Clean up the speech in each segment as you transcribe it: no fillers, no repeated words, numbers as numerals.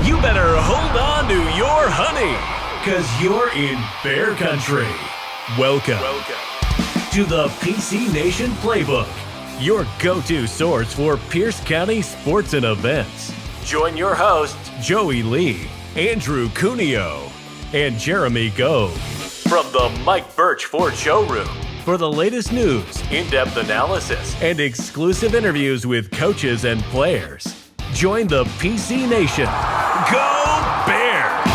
you better hold on to your honey, because you're in bear country. Welcome to the PC Nation Playbook, your go-to source for Pierce County sports and events. Join your hosts, Joey Lee, Andrew Cuneo, and Jeremy Gove from the Mike Birch Ford Showroom for the latest news, in-depth analysis, and exclusive interviews with coaches and players. Join the PC Nation. Go Bears!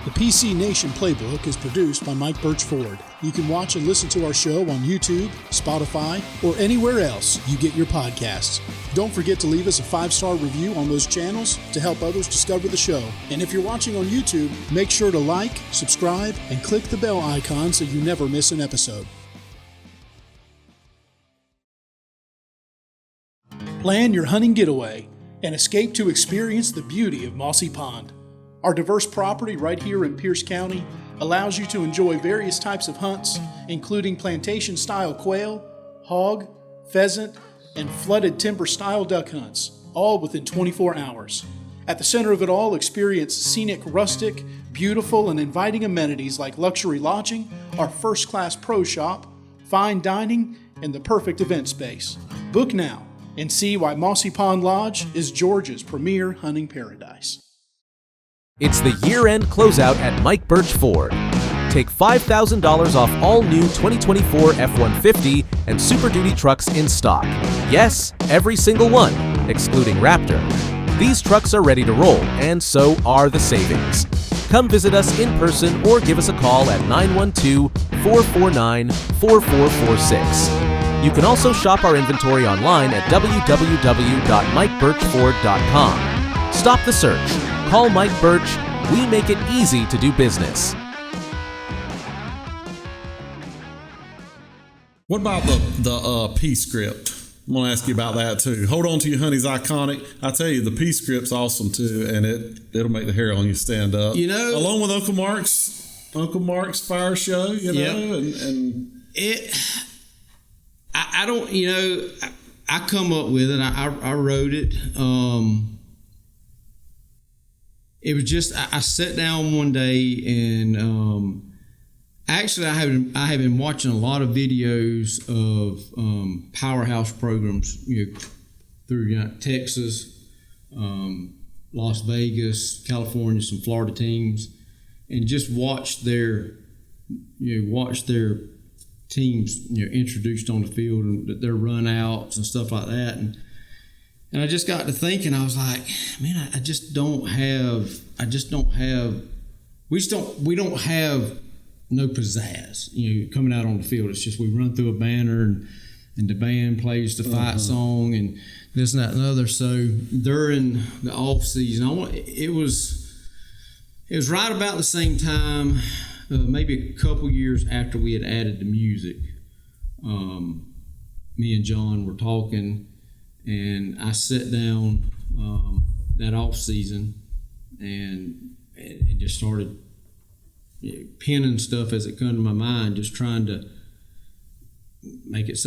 The PC Nation Playbook is produced by Mike Birch Ford. You can watch and listen to our show on YouTube, Spotify, or anywhere else you get your podcasts. Don't forget to leave us a 5-star review on those channels to help others discover the show. And if you're watching on YouTube, make sure to like, subscribe, and click the bell icon so you never miss an episode. Plan your hunting getaway and escape to experience the beauty of Mossy Pond. Our diverse property right here in Pierce County allows you to enjoy various types of hunts, including plantation-style quail, hog, pheasant, and flooded timber-style duck hunts, all within 24 hours. At the center of it all, experience scenic, rustic, beautiful, and inviting amenities like luxury lodging, our first-class pro shop, fine dining, and the perfect event space. Book now and see why Mossy Pond Lodge is Georgia's premier hunting paradise. It's the year-end closeout at Mike Birch Ford. Take $5,000 off all new 2024 F-150 and Super Duty trucks in stock. Yes, every single one, excluding Raptor. These trucks are ready to roll, and so are the savings. Come visit us in person or give us a call at 912-449-4446. You can also shop our inventory online at www.mikebirchford.com. Stop the search. Call Mike Birch. We make it easy to do business. What about the P script? I'm going to ask you about that too. Hold on to your honey's iconic. I tell you, the P script's awesome too, and it'll make the hair on you stand up. You know, along with Uncle Mark's fire show. You know, and it. I don't. You know, I come up with it. I wrote it. It was just I sat down one day and actually I have been watching a lot of videos of powerhouse programs, through Texas, Las Vegas, California, some Florida teams, and just watched their teams introduced on the field and their run outs and stuff like that, and I just got to thinking, I was like, man, we don't have no pizzazz, coming out on the field. It's just we run through a banner and the band plays the fight song and this and that and the other. So during the off season, it was right about the same time, maybe a couple years after we had added the music. Me and John were talking, and I sat down that off season and just started penning stuff as it come to my mind, just trying to make it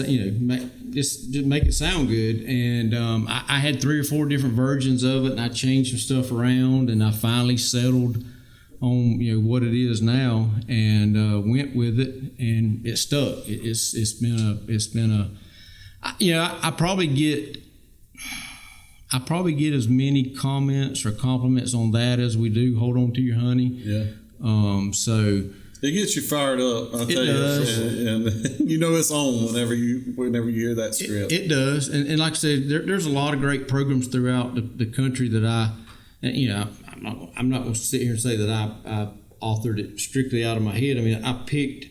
make it sound good. And I had 3 or 4 different versions of it, and I changed some stuff around, and I finally settled on what it is now, and went with it, and it stuck. It's been a I probably get as many comments or compliments on that as we do Hold On to Your Honey. Yeah. So it gets you fired up. I'll tell you, and it's on whenever you hear that script. It does, and like I said, there's a lot of great programs throughout the country that I'm not going to sit here and say that I authored it strictly out of my head. I mean, I picked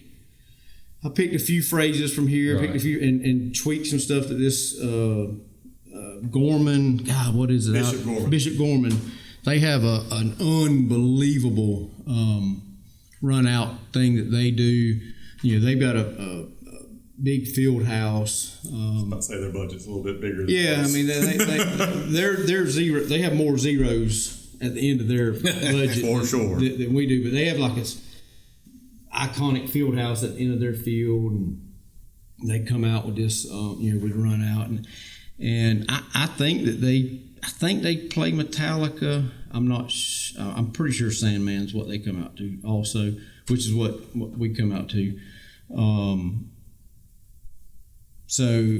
a few phrases from here, right. Picked a few and tweaked some stuff that this Gorman, God, what is it? Bishop Gorman. They have an unbelievable run out thing that they do. They've got a big field house. I was about to say their budget's a little bit bigger than us. I mean, they're zero. They have more zeros at the end of their budget for sure than we do. But they have like this iconic field house at the end of their field, and they come out with this, with run out, and I think that I think they play Metallica. I'm pretty sure Sandman's what they come out to also, which is what we come out to. So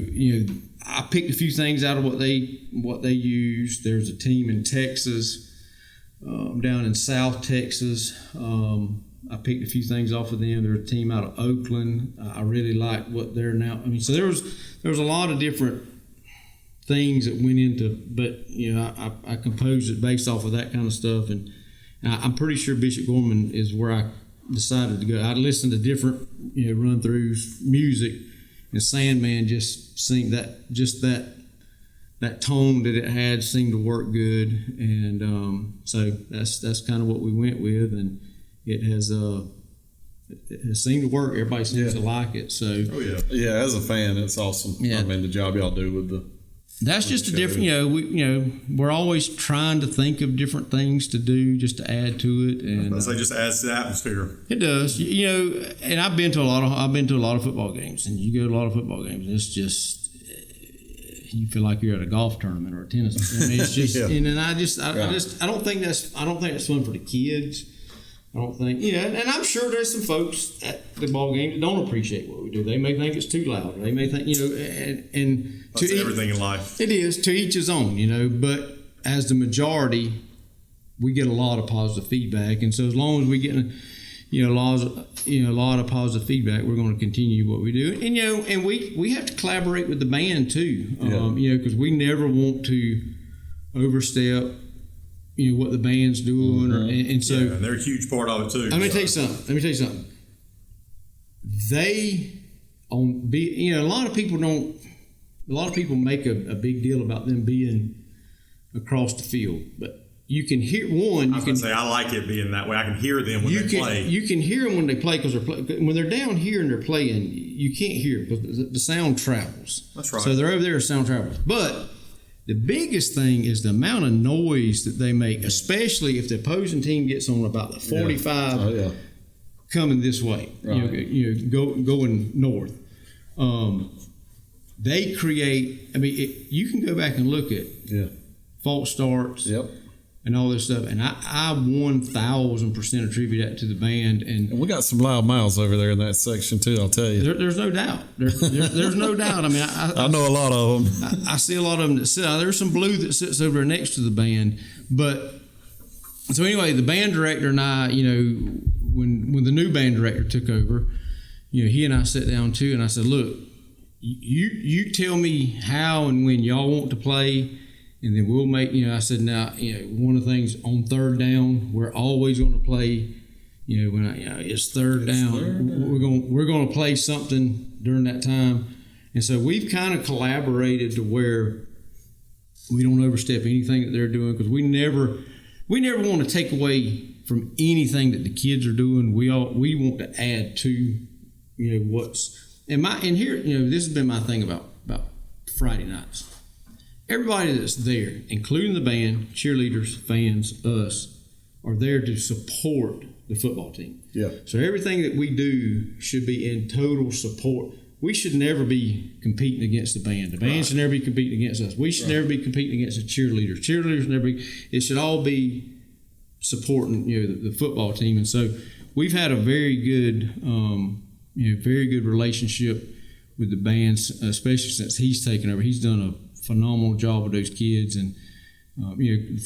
I picked a few things out of what they use. There's a team in Texas, down in South Texas. I picked a few things off of them. There's a team out of Oakland. I really like what they're now. I mean, so there was a lot of different things that went into, but I composed it based off of that kind of stuff, and I'm pretty sure Bishop Gorman is where I decided to go. I listened to different run throughs, music, and Sandman just seemed that tone that it had seemed to work good, and so that's kind of what we went with, and it has seemed to work. Everybody seems to like it. So as a fan, it's awesome. I mean, the job y'all do with the. That's just a different. We're always trying to think of different things to do just to add to it, and it just adds to the atmosphere. It does, And I've been to a lot of football games, and you go to a lot of football games. And it's just you feel like you're at a golf tournament or a tennis. I mean, it's just, I don't think that's fun for the kids. I don't think, and I'm sure there's some folks at the ball game that don't appreciate what we do. They may think it's too loud. They may think, and that's everything in life. It is, to each his own, but as the majority, we get a lot of positive feedback. And so as long as we get, a lot of positive feedback, we're going to continue what we do. And, and we have to collaborate with the band too, because we never want to overstep what the band's doing, and so and they're a huge part of it too. Let me tell you something. A lot of people make a big deal about them being across the field, but you can hear one. I like it being that way. I can hear them when they play. You can hear them when they play because when they're down here and they're playing, you can't hear because the sound travels. That's right. So they're over there, sound travels, but the biggest thing is the amount of noise that they make, especially if the opposing team gets on about the 45 coming this way, going north. They create. I mean, you can go back and look at false starts and all this stuff, and I 1,000% attribute that to the band. And we got some loud mouths over there in that section too. I'll tell you. There's no doubt. There's no doubt. I mean, I know a lot of them. I see a lot of them that sit. There's some blue that sits over there next to the band. But so anyway, the band director and I, when the new band director took over, he and I sat down too, and I said, look, you tell me how and when y'all want to play. And then we'll make, I said, now, one of the things on third down, we're always going to play, when it's third down. We're going to play something during that time. And so we've kind of collaborated to where we don't overstep anything that they're doing because we never want to take away from anything that the kids are doing. We want to add to, what's, and here, this has been my thing about Friday nights. Everybody that's there, including the band, cheerleaders, fans, us, are there to support the football team. Yeah. So everything that we do should be in total support. We should never be competing against the band. The band should never be competing against us. We should never be competing against the cheerleaders. Cheerleaders never be. It should all be supporting the football team. And so we've had a very good relationship with the bands, especially since he's taken over. He's done a phenomenal job with those kids, and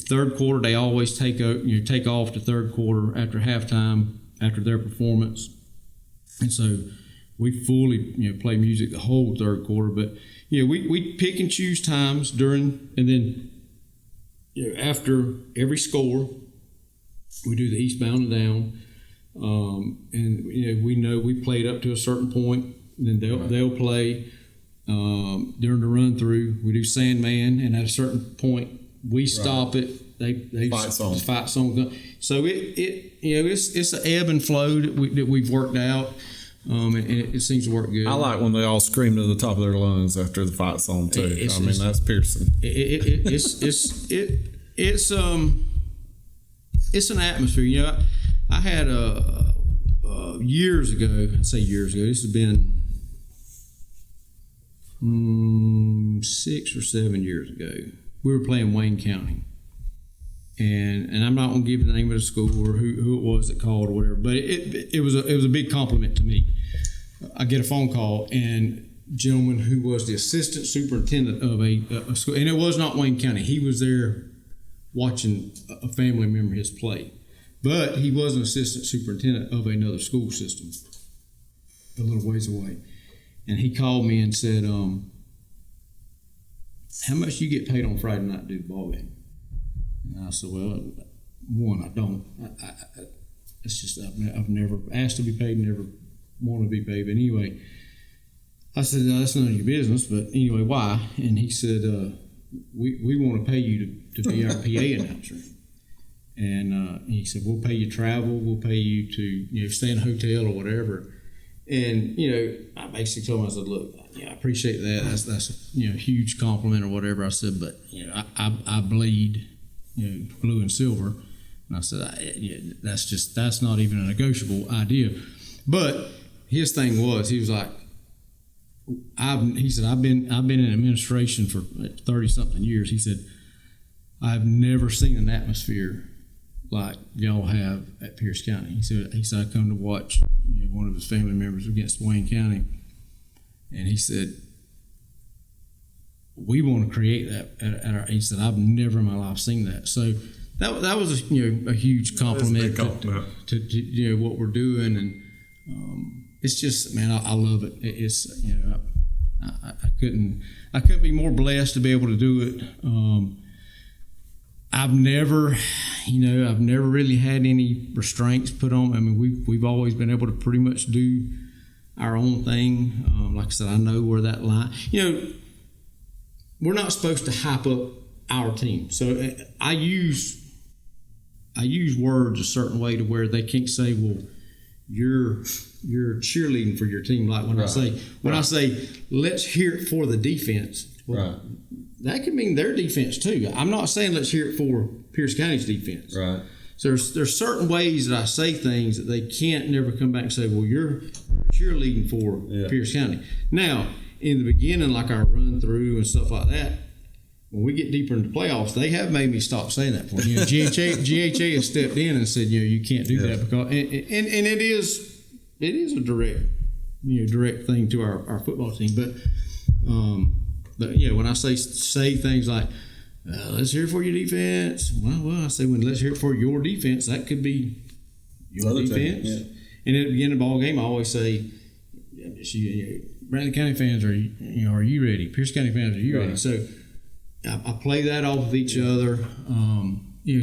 third quarter they always take off the third quarter after halftime after their performance, and so we fully play music the whole third quarter. But we pick and choose times during, and then after every score we do the eastbound and down, and we know we played up to a certain point, and then they'll play. During the run through, we do Sandman, and at a certain point, we stop it. They fight song. So it's an ebb and flow that we've worked out, and it seems to work good. I like when they all scream to the top of their lungs after the fight song too. That's piercing. It's an atmosphere. I had years ago. I say years ago. This has been 6 or 7 years ago. we were playing Wayne County. And I'm not going to give the name of the school or who it was that called or whatever, but it was a big compliment to me. I get a phone call, and gentleman who was the assistant superintendent of a school, and it was not Wayne County. He was there watching a family member his play, but he was an assistant superintendent of another school system a little ways away. And he called me and said, how much do you get paid on Friday night to do the ball game? And I said, well, one, I don't. It's just I've never asked to be paid, never want to be paid. But anyway, I said, no, that's none of your business. But anyway, why? And he said, we want to pay you to be our PA announcer. And he said, we'll pay you travel, we'll pay you to stay in a hotel or whatever. And I basically told him, I said, look, I appreciate that. That's a huge compliment or whatever. I said, but I bleed blue and silver. And I said, that's not even a negotiable idea. But his thing was, he was like, he said, I've been in administration for 30-something years. He said, I've never seen an atmosphere like y'all have at Pierce County. He said I come to watch one of his family members against Wayne County, and he said, we want to create that at our. He said, I've never in my life seen that. So that was a huge compliment to what we're doing, and it's just, man, I love it. It's I couldn't be more blessed to be able to do it. I've never really had any restraints put on. I mean, we've always been able to pretty much do our own thing. Like I said, I know where that line. We're not supposed to hype up our team. So I use words a certain way to where they can't say, well, you're cheerleading for your team. Like when I say let's hear it for the defense. Well, right. That could mean their defense too. I'm not saying let's hear it for Pierce County's defense. Right. So there's certain ways that I say things that they can't never come back and say, well, you're cheerleading for Pierce County. Now, in the beginning, like our run through and stuff like that, when we get deeper into playoffs, they have made me stop saying that. GHA has stepped in and said, you can't do that because, and it is a direct thing to our football team. But when I say things like, let's hear it for your defense. Well, I say when let's hear it for your defense, that could be your defense. Yeah. And at the beginning of the ball game, I always say, Bradley County fans, are you ready? Pierce County fans, are you ready? So I play that off of each other.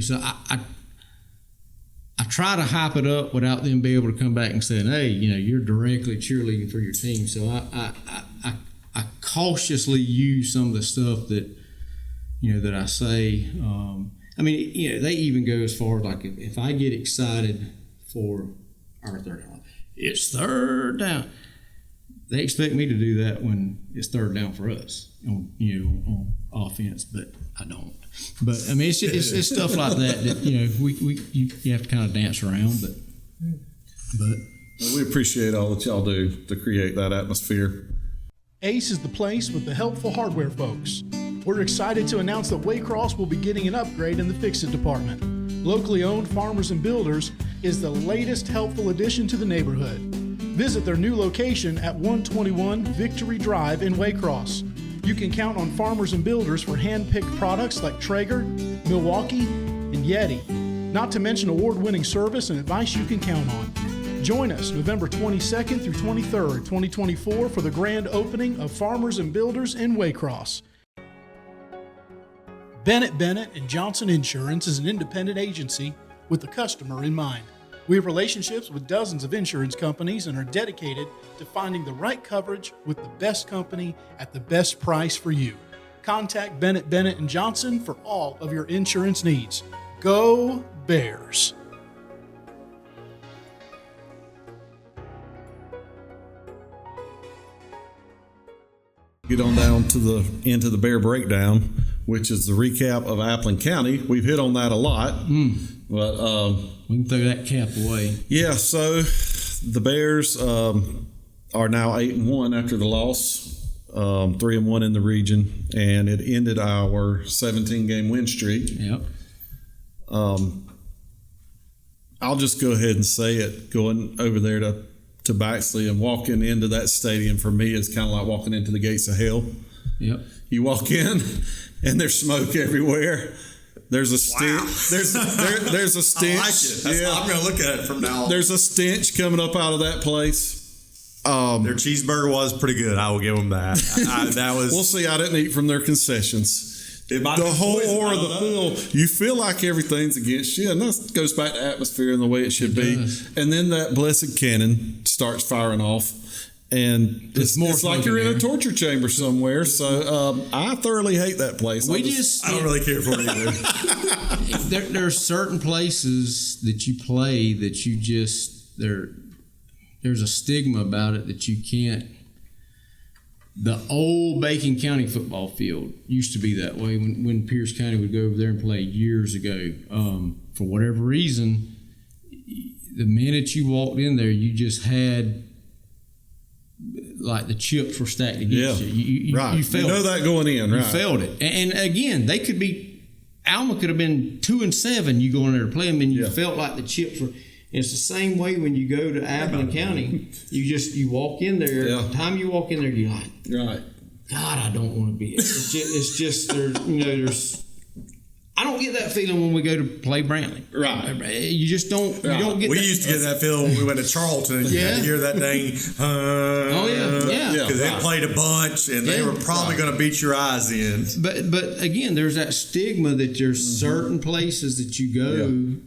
So I try to hype it up without them being able to come back and saying, hey, you're directly cheerleading for your team. So I cautiously use some of the stuff that that I say. They even go as far as like if I get excited for our third down, it's third down. They expect me to do that when it's third down for us on offense, but I don't. But it's stuff like that you have to kind of dance around, but we appreciate all that y'all do to create that atmosphere. Ace is the place with the helpful hardware folks. We're excited to announce that Waycross will be getting an upgrade in the fix-it department. Locally owned Farmers and Builders is the latest helpful addition to the neighborhood. Visit their new location at 121 Victory Drive in Waycross. You can count on Farmers and Builders for hand-picked products like Traeger, Milwaukee, and Yeti. Not to mention award-winning service and advice you can count on. Join us November 22nd through 23rd, 2024 for the grand opening of Farmers and Builders in Waycross. Bennett & Johnson Insurance is an independent agency with the customer in mind. We have relationships with dozens of insurance companies and are dedicated to finding the right coverage with the best company at the best price for you. Contact Bennett & Johnson for all of your insurance needs. Go Bears! Get on down into the Bear Breakdown, which is the recap of Appling County. We've hit on that a lot, but we can throw that cap away. Yeah, so the Bears are now 8-1 after the loss 3-1 in the region, and it ended our 17-game win streak. Yep. I'll just go ahead and say it. Going over there to Baxley and walking into that stadium for me is kind of like walking into the gates of hell. Yep. You walk in, and there's smoke everywhere. There's a stench. Wow. There's a stench. I like it. I'm going to look at it from now on. There's a stench coming up out of that place. Their cheeseburger was pretty good. I will give them that. That was. We'll see. I didn't eat from their concessions. It might The be whole poison, aura I of the don't know. field, you feel like everything's against you, and that goes back to atmosphere and the way it should be. does. And then that blessed cannon starts firing off, and it's more like smoke you're in in a there. torture chamber somewhere. So I thoroughly hate that place. We I don't really care for it either. there are certain places that you play that you just there's a stigma about it that you can't. The old Bacon County football field used to be that way when Pierce County would go over there and play years ago. For whatever reason, the minute you walked in there, you just had like the chips were stacked against you. Right. You felt know it. that going in, right? You felt it. And again, they could be Alma could have been 2-7. You go in there to play them, and you felt like the chips were. It's the same way when you go to Abilene County. You walk in there. Yeah. The time you walk in there, you're like, Right. God, I don't want to be. It's just there's. I don't get that feeling when we go to play Brantley. Right. You just don't. You don't get. We that. used to get that feeling when we went to Charlton. And you had to hear that dang. Yeah. Because they played a bunch, and they Yeah. were probably going to beat your eyes in. But again, there's that stigma that there's certain places that you go,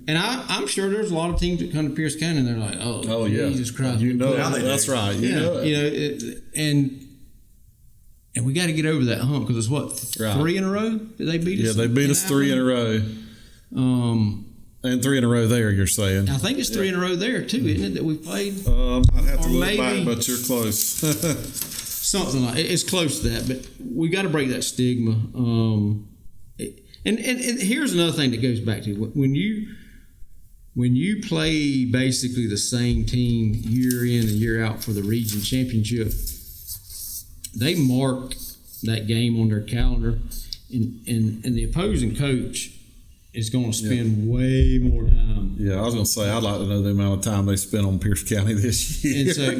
and I'm sure there's a lot of teams that come to Pierce County and they're like, oh yeah, Jesus Christ, You know Now they that's do. right. You know it. And we got to get over that hump because it's what 3 in a row did they beat us? Yeah, they beat us 3 in a row. And 3 in a row there, you're saying. I think it's 3 in a row there too, isn't it? That we played I'd have to Or look maybe- back, but you're close. something like it's close to that, but we got to break that stigma. And here's another thing that goes back to when you play basically the same team year in and year out for the region championship, they mark that game on their calendar, and the opposing coach is going to spend way more time. Yeah, I was going to say, I'd like to know the amount of time they spent on Pierce County this year. And so,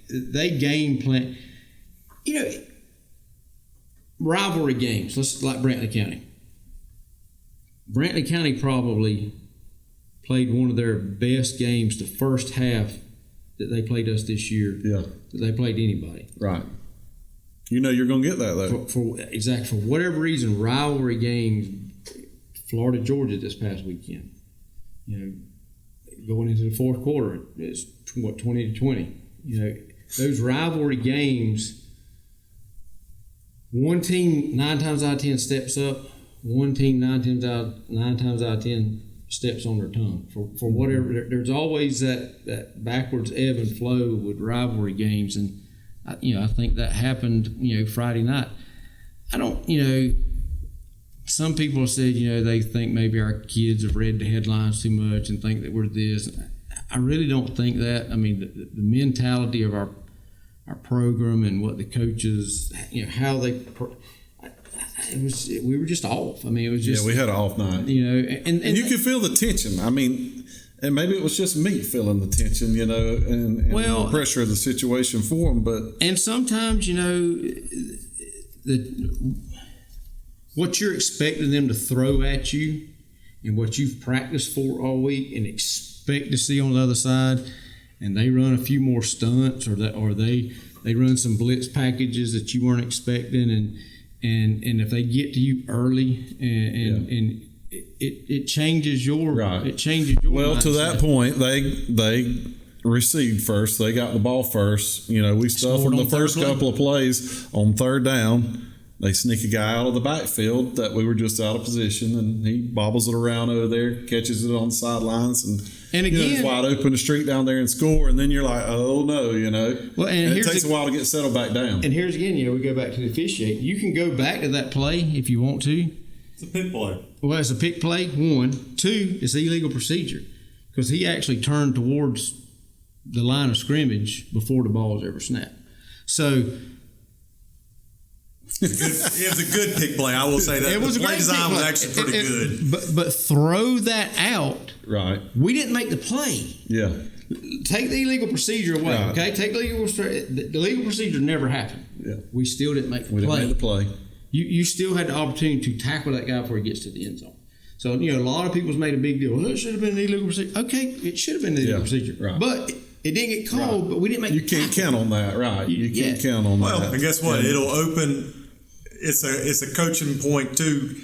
they game plan. Rivalry games. Let's like Brantley County. Brantley County probably played one of their best games the first half that they played us this year. Yeah. That they played anybody. Right. You know you're going to get that, though. For whatever reason, rivalry games. Florida, Georgia this past weekend. Going into the fourth quarter, it's 20-20. Those rivalry games. One team 9 times out of 10 steps up. One team 9 times out of 10 steps on their tongue. For whatever, there's always that backwards ebb and flow with rivalry games, and I think that happened. Friday night. I don't. Some people have said they think maybe our kids have read the headlines too much and think that we're this. I really don't think that. I mean, the mentality of our program and what the coaches, how they. We were just off. I mean, it was just. Yeah, we had an off night. And you could feel the tension. I mean, and maybe it was just me feeling the tension, and the pressure of the situation for them. But and sometimes, what you're expecting them to throw at you, and what you've practiced for all week, and expect to see on the other side, and they run a few more stunts, or they run some blitz packages that you weren't expecting, and if they get to you early, and it changes your it changes your well mindset. to that point they received first. They got the ball first. We stuffed them the first couple of plays on third down. They sneak a guy out of the backfield that we were just out of position, and he bobbles it around over there, catches it on the sidelines, and again, it's wide open the street down there and score. And then you're like, oh no, Well, and it takes a while to get settled back down. And here's again, we go back to the officiating. You can go back to that play if you want to. It's a pick play. Well, it's a pick play, 1. 2, it's illegal procedure because he actually turned towards the line of scrimmage before the ball was ever snapped. So It was a good pick play. I will say that. It was the a play great design pick was play. actually pretty good. But throw that out. Right. We didn't make the play. Yeah. Take the illegal procedure away, Right. okay? Take the legal procedure never happened. Yeah. We still didn't make the We play. didn't make the play. You still had the opportunity to tackle that guy before he gets to the end zone. So, a lot of people's made a big deal. Well, it should have been an illegal procedure. Okay, it should have been an illegal procedure. Right. But it didn't get called, but we didn't make You the can't tackle. count on that, right? You can't Yeah. count on that. Well, and guess what? It'll open. It's a coaching point too.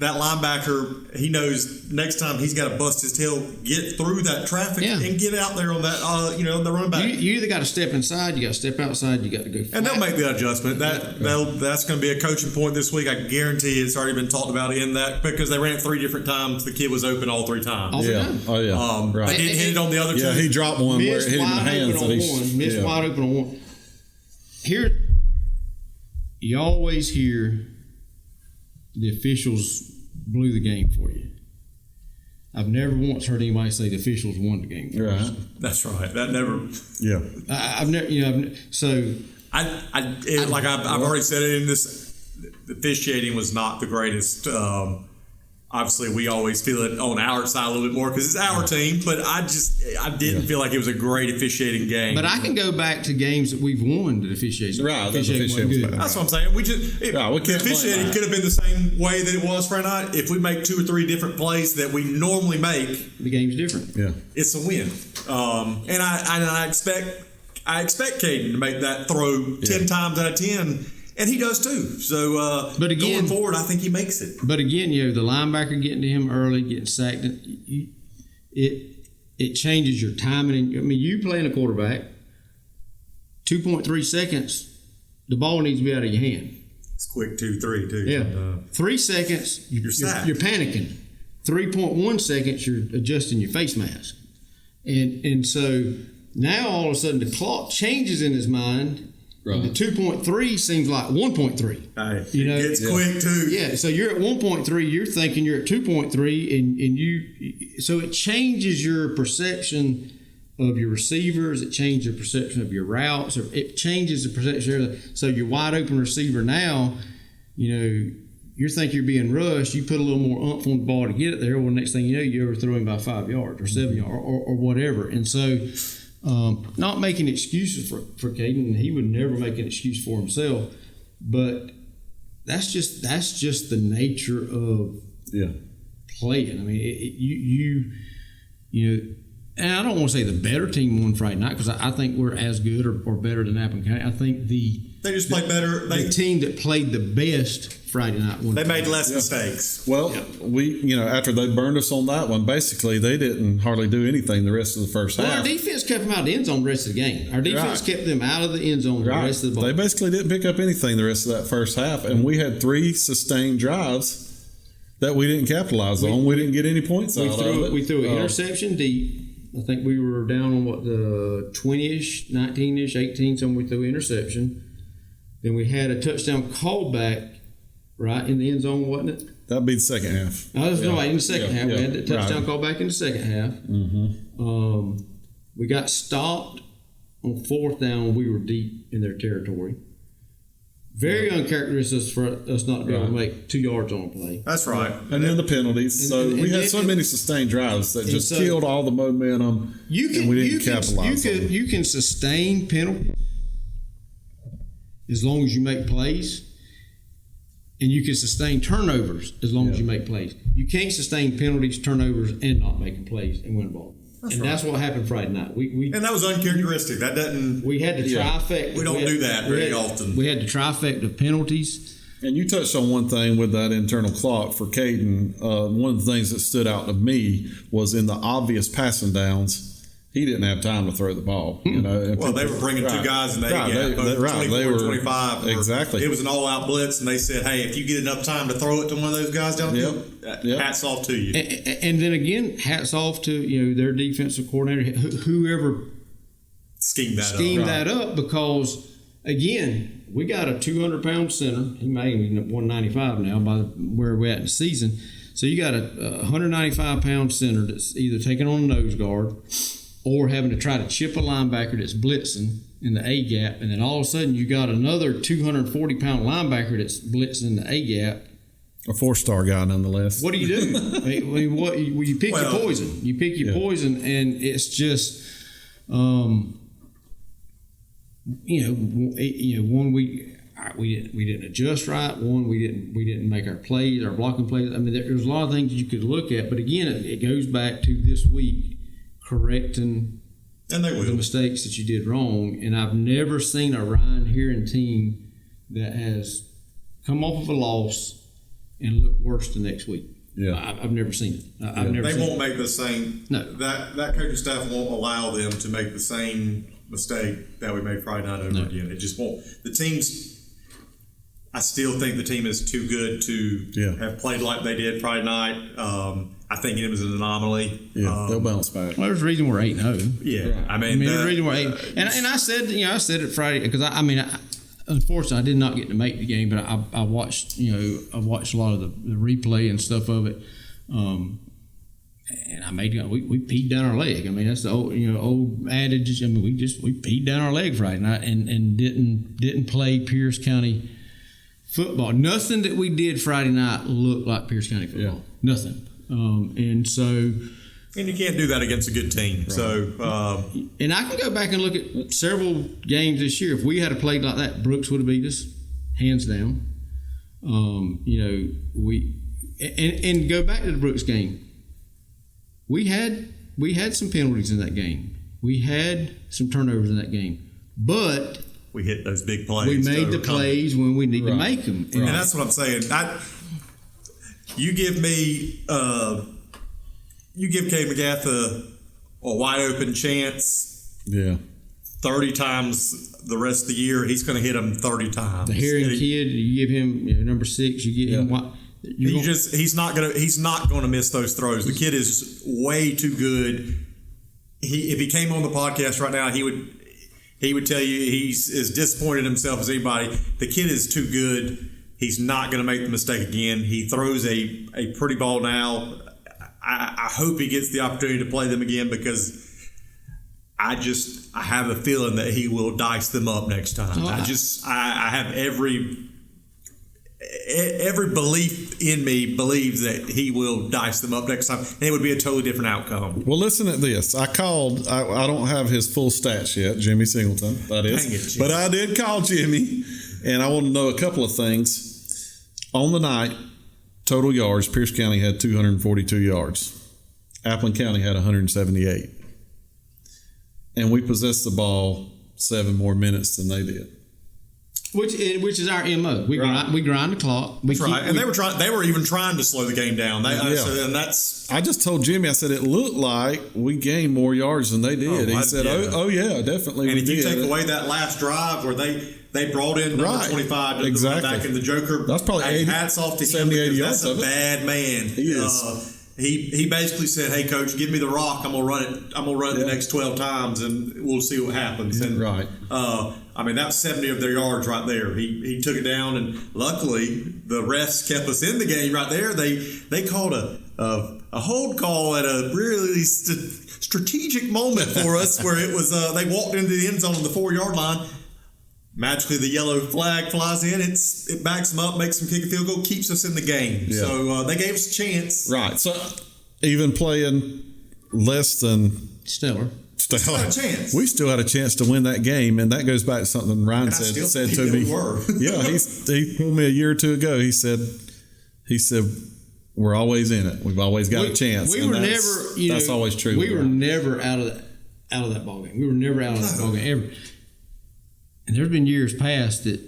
That linebacker, he knows next time he's got to bust his tail, get through that traffic, Yeah. and get out there on that. The run back. You either got to step inside, you got to step outside, you got to go flat. And they'll make the adjustment. That's going to be a coaching point this week. I guarantee it's already been talked about in that because they ran it 3 different times. The kid was open all 3 times. All the Yeah. time. Oh, yeah. They Right. didn't hit it on the other two. Yeah, he dropped one where it Missed hit him in the wide hands. open on one. Missed wide open on one. Here, you always hear the officials blew the game for you. I've never once heard anybody say the officials won the game for us. Right. That's right. That never. Yeah. I've never, so I've already said it in this. The officiating was not the greatest. Obviously, we always feel it on our side a little bit more because it's our team. But I didn't feel like it was a great officiating game. But I can go back to games that we've won that officiating. Right, the Officiating officiating wasn't was good. bad. That's what I'm saying. We we the can't blame officiating that. could have been the same way that it was Friday night. If we make 2 or 3 different plays that we normally make, The game's different. Yeah. it's a win. And I expect Caden to make that throw 10 times out of 10, and he does too. So, But again- going forward, I think he makes it. But again, the linebacker getting to him early, getting sacked, it changes your timing. You playing a quarterback, 2.3 seconds, the ball needs to be out of your hand. It's quick 2-3 too. Yeah, sometimes. 3 seconds, you're sacked. you're panicking. 3.1 seconds, you're adjusting your face mask, and so now all of a sudden the clock changes in his mind. Right. The 2.3 seems like 1.3. Hey, It's quick too. Yeah, so you're at 1.3, you're thinking you're at 2.3, and so it changes your perception of your receivers, it changes your perception of your routes, or it changes the perception of so your wide open receiver now, you think you're being rushed, you put a little more oomph on the ball to get it there, well, next thing you know, you overthrow him by 5 yards or 7 yards or whatever. And so not making excuses for Caden, he would never make an excuse for himself, but that's just the nature of playing. I mean, and I don't want to say the better team won Friday night because I think we're as good or better than Appleton County. I think They just played better. The team that played the best Friday night won. They made less mistakes. Well, we, after they burned us on that one, basically they didn't hardly do anything the rest of the first Well, half. our defense kept them out of the end zone the rest of the game. Our defense kept them out of the end zone the rest of the ball. They basically didn't pick up anything the rest of that first half, and we had 3 sustained drives that we didn't capitalize on. We didn't get any points out of it. We threw an interception deep. I think we were down on the 20-ish, 19-ish, 18, somewhere we threw an interception. Then we had a touchdown callback right in the end zone, wasn't it? That'd be the second half. I was in the second half. We had the touchdown callback in the second half. Mm-hmm. We got stopped on 4th down. We were deep in their territory. Very uncharacteristic for us not to be able to make 2 yards on a play. That's right. And then the penalties. We had so many sustained drives that just killed all the momentum. And we didn't capitalize on it. You can sustain penalties as long as you make plays, and you can sustain turnovers as long as you make plays. You can't sustain penalties, turnovers, and not making plays and win a ball. That's what happened Friday night. And that was uncharacteristic. That doesn't. We had the trifecta. We don't do that very often. We had the trifecta of penalties. And you touched on one thing with that internal clock for Caden. One of the things that stood out to me was in the obvious passing downs, he didn't have time to throw the ball. Well, they were bringing 2 guys in that gap, both 24 and 25. Exactly. It was an all-out blitz, and they said, hey, if you get enough time to throw it to one of those guys down the field, hats off to you. And then again, hats off to their defensive coordinator, whoever schemed that up, because again, we got a 200-pound center. He may be 195 now by where we're at in the season. So you got a 195-pound center that's either taking on a nose guard or having to try to chip a linebacker that's blitzing in the A gap, and then all of a sudden you got another 240-pound linebacker that's blitzing in the A gap. A 4-star guy, nonetheless. What do? I mean, you pick your poison. You pick your poison, and it's just, one week we didn't adjust right. One, we didn't make our plays, our blocking plays. I mean, there's a lot of things you could look at, but again, it goes back to this week correcting the mistakes that you did wrong. And I've never seen a Ryan Heron team that has come off of a loss and look worse the next week. Yeah, I've never seen it. They won't make the same. No, that coaching staff won't allow them to make the same mistake that we made Friday night over again. It just won't. The teams. I still think the team is too good to have played like they did Friday night. I think it was an anomaly. Yeah, they'll bounce back. Well, there's a reason we're 8-0. Yeah, right. I mean, there's a reason we're 8. And I said it Friday because unfortunately, I did not get to make the game, but I watched a lot of the replay and stuff of it. And I made we peed down our leg. I mean, that's the old adage. I mean, we peed down our leg Friday night and didn't play Pierce County football. Nothing that we did Friday night looked like Pierce County football. Yeah. Nothing. And you can't do that against a good team. Right. So, and I can go back and look at several games this year. If we had played like that, Brooks would have beat us, hands down. And go back to the Brooks game. We had some penalties in that game. We had some turnovers in that game, but we hit those big plays. We made the plays when we need to make them, and that's what I'm saying. You give me, you give Cade McGath a wide open chance. Yeah. 30 times the rest of the year, he's going to hit them 30 times. The Heron kid, you give him number 6, you get him. He's not going to miss those throws. The kid is way too good. If he came on the podcast right now, he would tell you he's as disappointed in himself as anybody. The kid is too good. He's not going to make the mistake again. He throws a pretty ball now. I hope he gets the opportunity to play them again because I have a feeling that he will dice them up next time. I have every belief in me believes that he will dice them up next time, and it would be a totally different outcome. Well, listen at this. I don't have his full stats yet, Jimmy Singleton, that is. Dang it, but I did call Jimmy, and I want to know a couple of things. On the night, total yards, Pierce County had 242 yards. Appleton County had 178. And we possessed the ball 7 more minutes than they did. Which is our MO. We grind the clock. That's right. And they were even trying to slow the game down. And that's. I just told Jimmy. I said it looked like we gained more yards than they did. He said, "Oh yeah, definitely." And if you take away that last drive where they brought in number 25 to back in the Joker, that's probably hats off to him because that's a bad man. He is. He basically said, "Hey, coach, give me the rock. I'm gonna run it. I'm gonna run it the next 12 times, and we'll see what happens." And right. I mean, that's 70 of their yards right there. He took it down, and luckily the refs kept us in the game right there. They called a hold call at a really strategic moment for us, where it was they walked into the end zone on the 4-yard line. Magically, the yellow flag flies in. It backs them up, makes them kick a field goal, keeps us in the game. Yeah. So they gave us a chance. Right. So even playing less than stellar, we still had a chance to win that game, and that goes back to something Ryan said to me. Yeah, he told me a year or two ago. He said we're always in it. We've always got a chance. We were never. That's always true. We were never out of that ball game. We were never out of that ball game ever. And there's been years past that.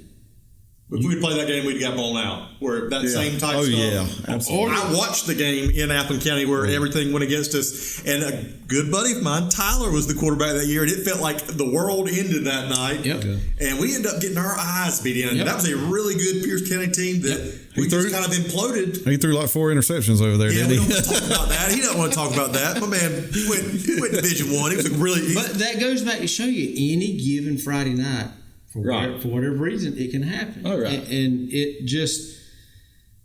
If we'd played that game, we'd got blown out. Where that same type of stuff. Yeah, absolutely. I watched the game in Appleton County where everything went against us. And a good buddy of mine, Tyler, was the quarterback that year. And it felt like the world ended that night. Yep. And we ended up getting our eyes beat in. Yep. That was a really good Pierce County team that we just kind of imploded. He threw like 4 interceptions over there, didn't he? We don't want to talk about that. He doesn't want to talk about that. My man, he went Division 1. He was really. But that goes back to show you any given Friday night. For whatever reason, it can happen. Oh, right. And it just,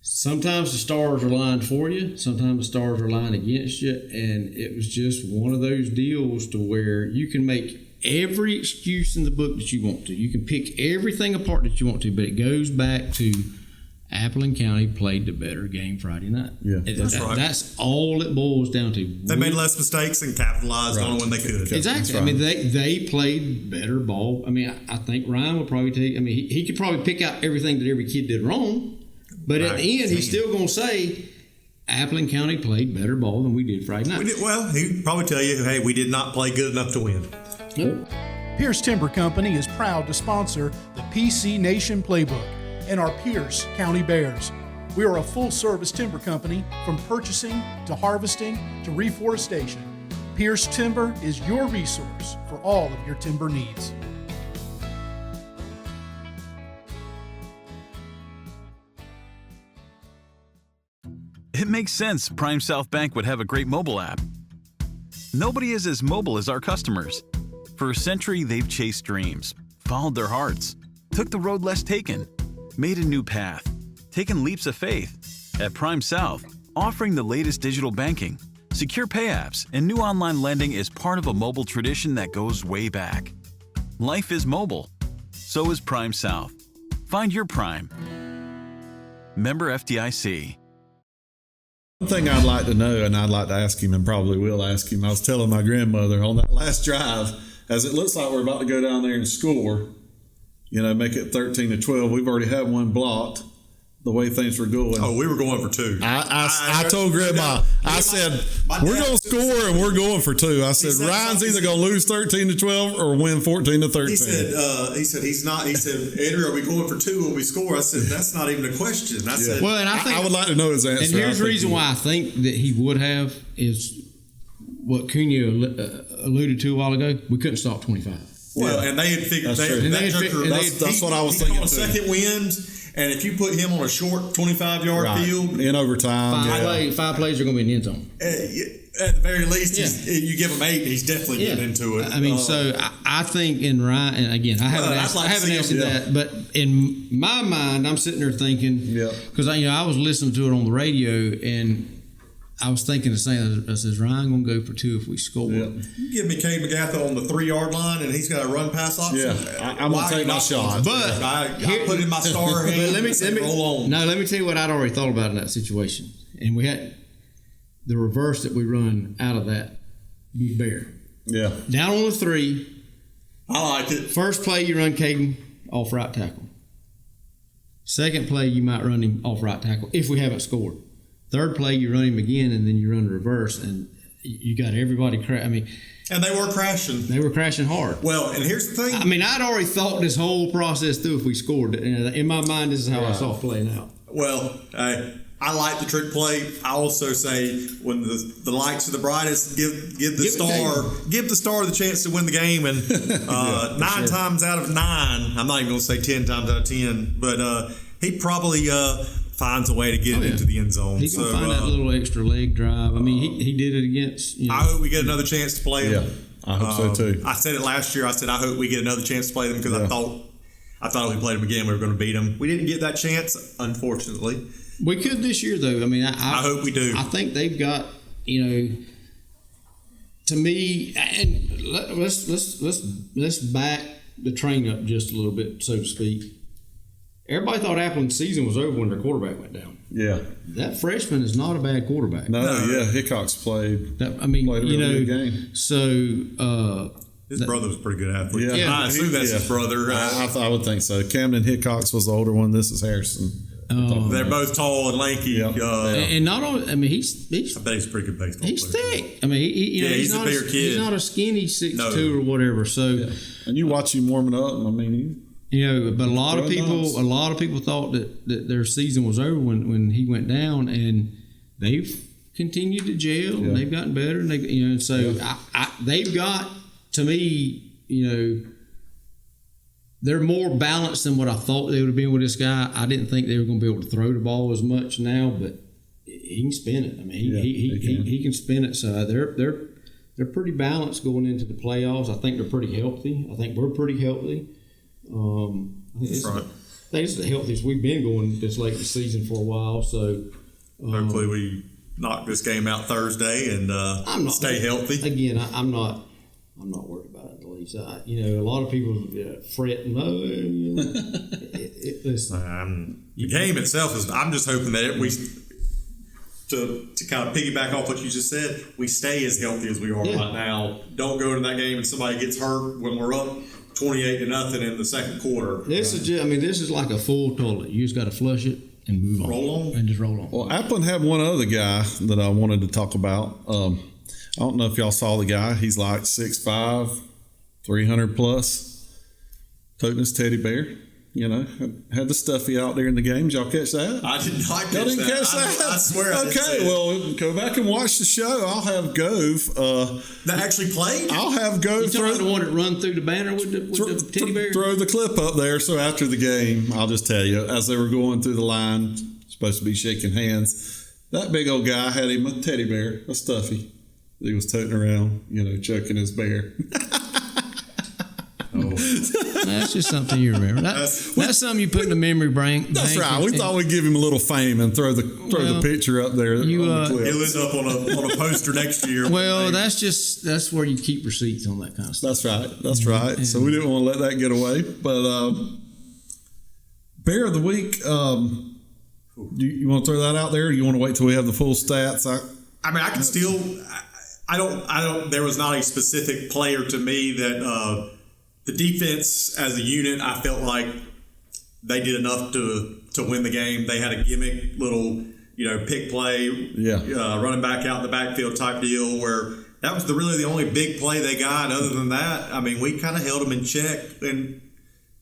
sometimes the stars are lined for you, sometimes the stars are lined against you, and it was just one of those deals to where you can make every excuse in the book that you want to. You can pick everything apart that you want to, but it goes back to Appleton County played the better game Friday night. Yeah, that's right. That's all it boils down to. They made less mistakes and capitalized on it when they could. Exactly. Right. I mean, they played better ball. I mean, I think Ryan would probably take. I mean, he could probably pick out everything that every kid did wrong, but at the end, he's still going to say Appleton County played better ball than we did Friday night. Well, he'd probably tell you, hey, we did not play good enough to win. Nope. Pierce Timber Company is proud to sponsor the PC Nation Playbook and our Pierce County Bears. We are a full-service timber company from purchasing to harvesting to reforestation. Pierce Timber is your resource for all of your timber needs. It makes sense Prime South Bank would have a great mobile app. Nobody is as mobile as our customers. For a century, they've chased dreams, followed their hearts, took the road less taken, made a new path, taken leaps of faith. At Prime South, offering the latest digital banking, secure pay apps, and new online lending is part of a mobile tradition that goes way back. Life is mobile. So is Prime South. Find your Prime. Member FDIC. One thing I'd like to know, and I'd like to ask him, and probably will ask him, I was telling my grandmother on that last drive, as it looks like we're about to go down there and score, make it 13-12. We've already had one blocked the way things were going. Oh, we were going for two. I told Grandma, I said, we're going to score and we're going for two. I said Ryan's either going to lose 13-12 or win 14-13. He said he's not. He said, Andrew, are we going for two when we score? I said, that's not even a question. I said, well, and I think I would like to know his answer. And here's the reason why I think that he would have is what Cunha alluded to a while ago. We couldn't stop 25. Well, and they had figured that's what I was thinking. On a second wind. And if you put him on a short 25-yard field in overtime, five plays are going to be in the end zone. At the very least, you give him 8, he's definitely getting into it. I mean, so I think in Ryan, and again, I haven't asked him that, but in my mind, I'm sitting there thinking, because I was listening to it on the radio, and I was thinking the same. I says, Ryan going to go for 2 if we score. You give me Cade McGath on the 3-yard line, and he's got a run pass option. I'm going to take my shot. But I put in my star hand. Let me roll on. No, let me tell you what I'd already thought about in that situation. And we had the reverse that we run out of that Big Bear. Yeah. Down on the 3. I like it. First play, you run Caden off right tackle. Second play, you might run him off right tackle if we haven't scored. Third play, you run him again, and then you run the reverse, and you got everybody and they were crashing. They were crashing hard. Well, and here's the thing. I mean, I'd already thought this whole process through if we scored. In my mind, this is how I saw it playing out. Well, I like the trick play. I also say when the lights are the brightest, give the star the chance to win the game. And 9 times out of 9, I'm not even going to say 10 times out of 10, but he probably finds a way to get it into the end zone. He's going to find that little extra leg drive. I mean, he did it against. I hope we get another chance to play them. Yeah, I hope so too. I said it last year. I said I hope we get another chance to play them because I thought if we played them again, we were going to beat them. We didn't get that chance, unfortunately. We could this year, though. I mean, I hope we do. I think they've got, to me, and let's back the train up just a little bit, so to speak. Everybody thought Appleton's season was over when their quarterback went down. Yeah. That freshman is not a bad quarterback. No. Hickox played. Played a really good game. So his brother was a pretty good athlete. Yeah. I assume that's his brother. I would think so. Camden Hickox was the older one. This is Harrison. They're both tall and lanky. And not only, I mean, he's I bet he's a pretty good baseball player. He's thick. I mean, he's a bigger kid. He's not a skinny 6'2" or whatever. So, and you watch him warming up. I mean, but a lot of people thought that their season was over when he went down, and they've continued to gel and they've gotten better, and they've got, to me, they're more balanced than what I thought they would have been with this guy. I didn't think they were going to be able to throw the ball as much now, but he can spin it. I mean, he can spin it. So they're pretty balanced going into the playoffs. I think they're pretty healthy. I think we're pretty healthy. That's right. I think it's the healthiest we've been going this late in the season for a while. So hopefully we knock this game out Thursday and stay healthy. Again, I'm not worried about it in the least. penalties. A lot of people fret and the game itself is. I'm just hoping that to kind of piggyback off what you just said, we stay as healthy as we are right now. Don't go into that game and somebody gets hurt when we're up 28-0 in the second quarter. This is like a full toilet. You just got to flush it and move on. Roll on. And just roll on. Well, Applin had one other guy that I wanted to talk about. I don't know if y'all saw the guy. He's like 6'5", 300 plus, toting his teddy bear. Had the stuffy out there in the games. Y'all catch that? I did not catch that. Y'all didn't catch that? I swear I didn't see it. Well, go back and watch the show. I'll have Gove. That actually played? I'll have Gove You talking about the one that run through the banner with the teddy bear? Throw the clip up there. So after the game, I'll just tell you, as they were going through the line, supposed to be shaking hands, that big old guy had him a teddy bear, a stuffy. He was toting around, choking his bear. That's just something you remember. That's something you put in the memory bank. That's right. We thought we'd give him a little fame and throw the picture up there. He'll end up on a poster next year. Well, that's where you keep receipts on that kind of stuff. That's right. So we didn't want to let that get away. But Bear of the Week, you want to throw that out there? Or you want to wait till we have the full stats? I can still. I don't. There was not a specific player to me that. The defense as a unit, I felt like they did enough to win the game. They had a gimmick little, pick play, running back out in the backfield type deal where that was really the only big play they got. Other than that, we kind of held them in check. And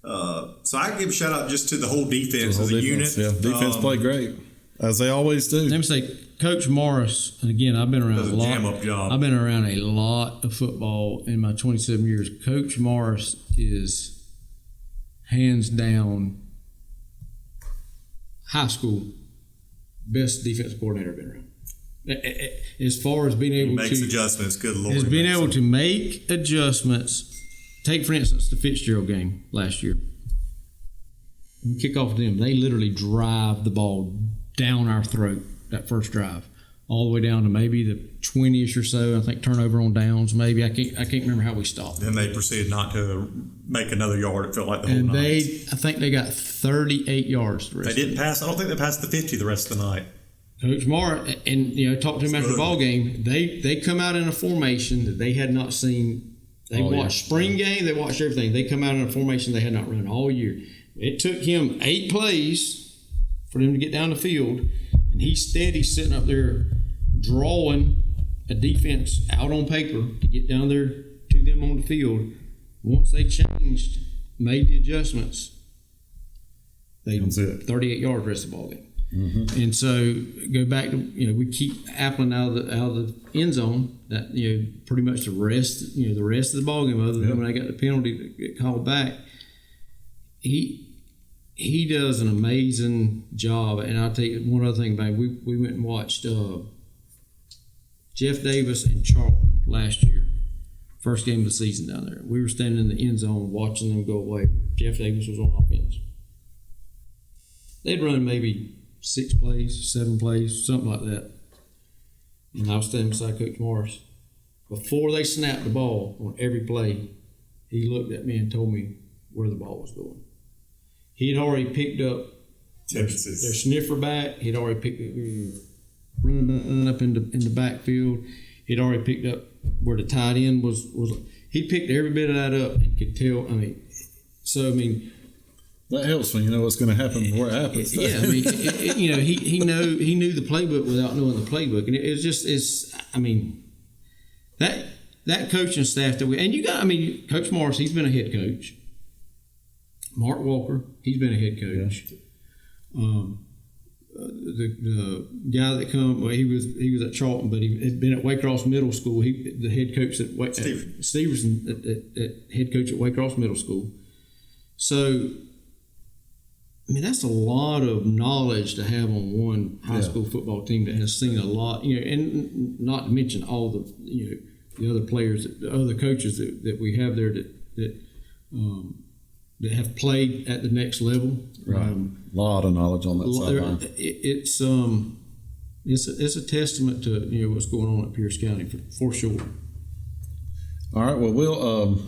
so I give a shout out just to the whole defense as a unit. Yeah, defense played great, as they always do. Let me say, Coach Morris, and again, I've been around a lot. Jam-up job. I've been around a lot of football in my 27 years. Coach Morris is hands down high school best defensive coordinator I've been around. As far as being able makes adjustments, good Lord. Has been able to make adjustments. Take, for instance, the Fitzgerald game last year. We kick off to them. They literally drive the ball down our throat that first drive, all the way down to maybe the 20-ish or so. I think turnover on downs, maybe. I can't remember how we stopped. Then they proceeded not to make another yard. It felt like the whole night. I think they got 38 yards. The rest they didn't pass. I don't think they passed the 50 the rest of the night. Coach Marr, and talked to him after the ball game. They come out in a formation that they had not seen. They watched spring game. They watched everything. They come out in a formation they had not run all year. It took him 8 plays for them to get down the field. And he's steady sitting up there drawing a defense out on paper to get down there to them on the field. Once they changed, made the adjustments, they 38 yards rest of the ball game. Mm-hmm. And so go back to, we keep Applin out of the end zone. That, pretty much the rest of the ball game, other than when I got the penalty to get called back. He does an amazing job, and I'll tell you one other thing, babe. We went and watched Jeff Davis and Charlton last year, first game of the season down there. We were standing in the end zone watching them go away. Jeff Davis was on offense. They'd run maybe 6 plays, 7 plays, something like that. And I was standing beside Coach Morris. Before they snapped the ball on every play, he looked at me and told me where the ball was going. He'd already picked up their sniffer back. He'd already picked up, running up in the backfield. He'd already picked up where the tight end was. He picked every bit of that up and could tell. That helps when you know what's going to happen before it happens. Yeah, he knew the playbook without knowing the playbook, and that coaching staff that Coach Morris, he's been a head coach. Mark Walker, he's been a head coach. Yeah. The guy that he was at Charlton, but he had been at Waycross Middle School. The head coach at Stevenson, at head coach at Waycross Middle School. So, that's a lot of knowledge to have on one high school football team that has seen a lot. And not to mention all the the other players, the other coaches that we have there that have played at the next level. Right. A lot of knowledge on that sideline. It's a testament to what's going on at Pierce County for sure. All right. Well,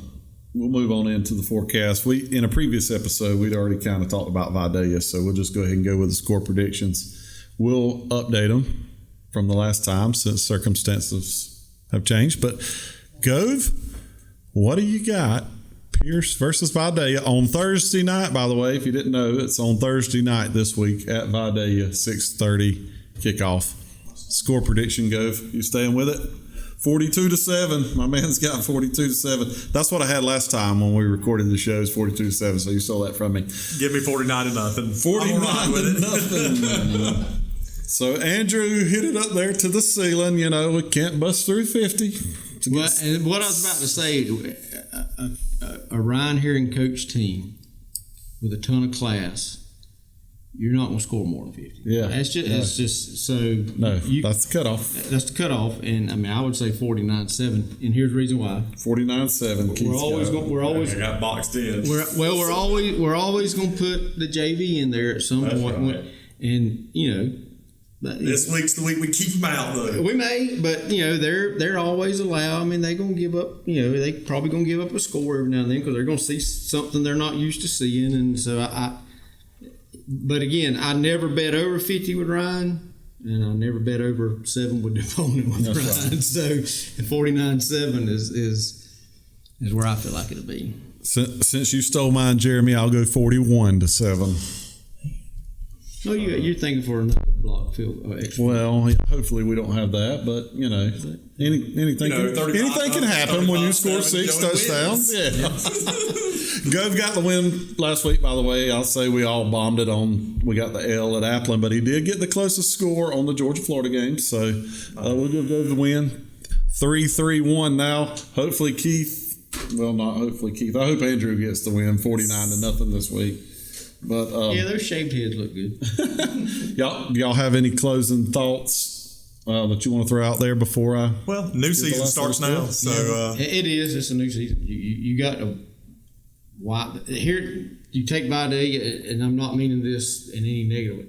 we'll move on into the forecast. In a previous episode, we'd already kind of talked about Vidalia, so we'll just go ahead and go with the score predictions. We'll update them from the last time since circumstances have changed. But Gove, what do you got? Pierce versus Vidalia on Thursday night, by the way. If you didn't know, it's on Thursday night this week at Vidalia, 6:30 kickoff. Score prediction, Gove. You staying with it? 42-7. My man's got 42-7. That's what I had last time when we recorded the shows, 42-7. So you stole that from me. Give me 49-0. 49-0. So Andrew hit it up there to the ceiling. You know, we can't bust through 50. Well, and what I was about to say, a Ryan Herring coach team with a ton of class, you're not going to score more than 50. Yeah. That's just, it's just so. No, that's the cutoff. That's the cutoff. And I mean, I would say 49-7. And here's the reason why. 49-7. We're always I got boxed in. We're always going to put the JV in there at some point. Right. And, you know. This week's the week we keep them out, though. We may, but you know they're always allowed. I mean, they're gonna give up. You know, they probably gonna give up a score every now and then because they're gonna see something they're not used to seeing. And so but again, I never bet over 50 with Ryan, and I never bet over 7 with the opponent with Ryan. Right. So 49-7 is where I feel like it'll be. Since you stole mine, Jeremy, I'll go 41-7. No, you're thinking for another block field. Well, hopefully we don't have that, but you know, anything can happen when you score 6 touchdowns. Yeah. Gove got the win last week, by the way. I'll say we all bombed it on. We got the L at Appleton, but he did get the closest score on the Georgia-Florida game, so we'll give Gove the win. 3-3-1 now. Hopefully Keith. Well, not hopefully Keith. I hope Andrew gets the win. 49-0 this week. But yeah, those shaved heads look good. y'all have any closing thoughts that you want to throw out there before I? Well, new season starts now, so it is. It's a new season. You got to here. You take Vidalia, and I'm not meaning this in any negative way.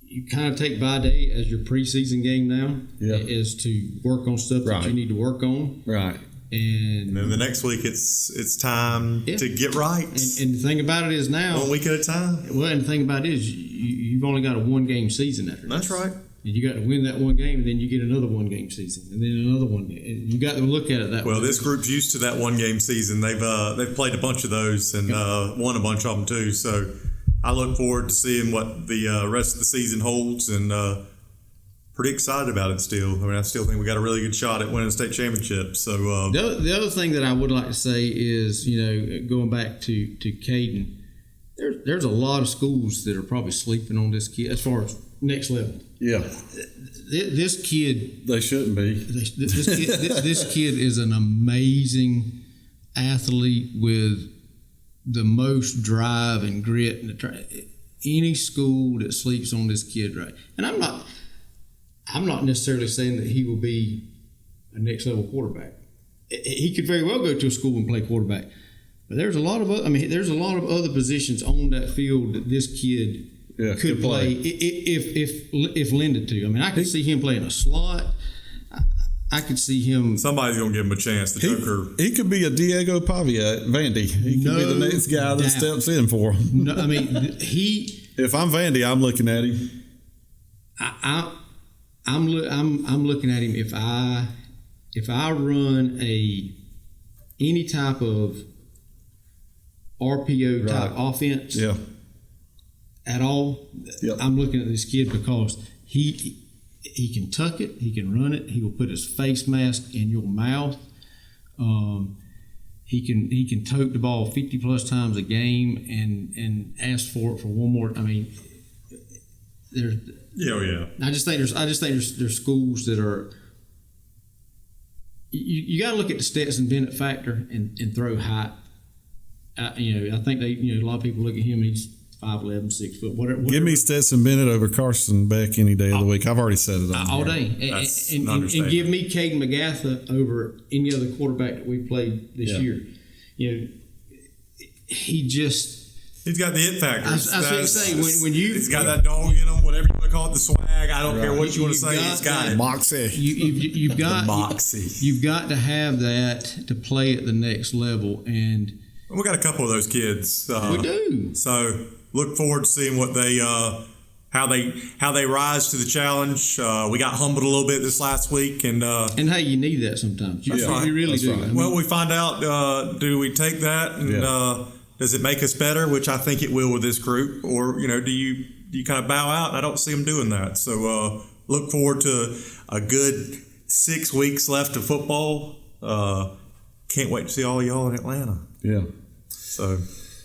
You kind of take Vidalia as your preseason game now, is to work on stuff that you need to work on, right. And then the next week, it's time to get right. And the thing about it is now 1 week at a time. Well, and the thing about it is you've only got a 1-game season after That's this. right. And you got to win that 1 game, and then you get another 1-game season, and then another 1 game. And you got to look at it that way. Well, this group's used to that 1-game season. They've played a bunch of those and won a bunch of them too. So I look forward to seeing what the rest of the season holds, and pretty excited about it still. I mean, I still think we got a really good shot at winning a state championship. So the other thing that I would like to say is, you know, going back to Caden, there's a lot of schools that are probably sleeping on this kid as far as next level. Yeah, this kid. They shouldn't be. This kid is an amazing athlete with the most drive and grit. Any school that sleeps on this kid, right? And I'm not necessarily saying that he will be a next level quarterback. He could very well go to a school and play quarterback, but there's a lot of other positions on that field that this kid could play if lended to. I mean, I could see him playing a slot. I could see him. Somebody's gonna give him a chance. The Joker. He could be a Diego Pavia, Vandy. He could be the next guy that steps in for him. No, I mean If I'm Vandy, I'm looking at him. I'm looking at him. If I run any type of RPO type offense at all, I'm looking at this kid because he can tuck it, he can run it, he will put his face mask in your mouth. He can tote the ball 50 plus times a game and ask for it for one more. I mean, there's. I just think there's schools that are. You got to look at the Stetson Bennett factor and throw height. I think a lot of people look at him. He's 5'11", 6 foot. Whatever. Give me Stetson Bennett over Carson Beck any day of the week. I've already said it all day. And give me Caden McGatha over any other quarterback that we've played this year. He's He's got the it factor. I was going to say, when he's got that dog in him, whatever you want to call it, the swag. I don't care what you want to say. He's got it. Moxie. You've got moxie. You've got to have that to play at the next level, and we got a couple of those kids. We do. So look forward to seeing what they how they rise to the challenge. We got humbled a little bit this last week, and hey, you need that sometimes. You really do. Right. Well, we find out. Do we take that and does it make us better? Which I think it will with this group, or do you kind of bow out? I don't see them doing that. So look forward to a good 6 weeks left of football. Can't wait to see all y'all in Atlanta. Yeah. So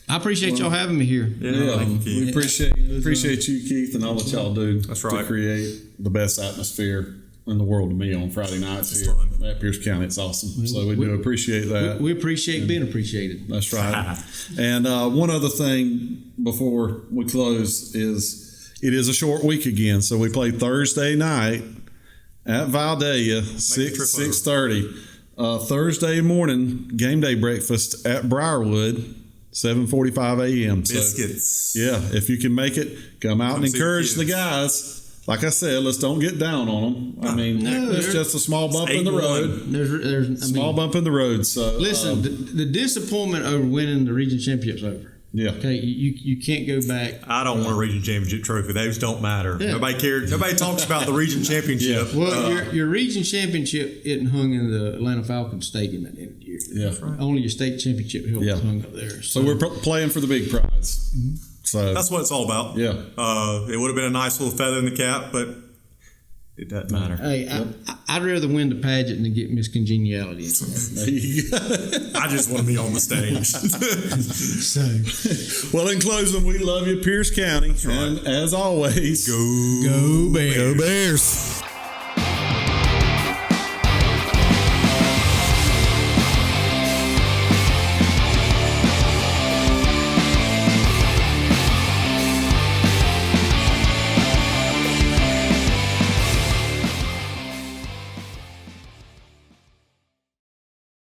I appreciate y'all having me here. Yeah, we appreciate you, Keith, and all that y'all do to create the best atmosphere in the world to me on Friday nights here at Pierce County. It's awesome. So we do appreciate that. We appreciate being appreciated. That's right. And one other thing before we close is it is a short week again. So we play Thursday night at Vidalia, 6:30. Thursday morning, game day breakfast at Briarwood, 7:45 a.m. Biscuits. So, yeah, if you can make it, come out and encourage the guys. Like I said, let's don't get down on them. I mean, it's just a small bump in the road. There's small bump in the road. So listen, the disappointment over winning the region championship's over. Yeah. Okay, you can't go back. I don't want a region championship trophy. Those don't matter. Yeah. Nobody cares. Nobody talks about the region championship. Yeah. Well, your region championship isn't hung in the Atlanta Falcons Stadium at the end of the year. Yeah. That's right. Only your state championship is hung up there. So we're playing for the big prize. Mm-hmm. So that's what it's all about. Yeah. It would have been a nice little feather in the cap, but it doesn't matter. Hey, I'd rather win the pageant than get Miss Congeniality. I just want to be on the stage. Well, in closing, we love you, Pierce County. Right. And as always, go Bears. Go Bears.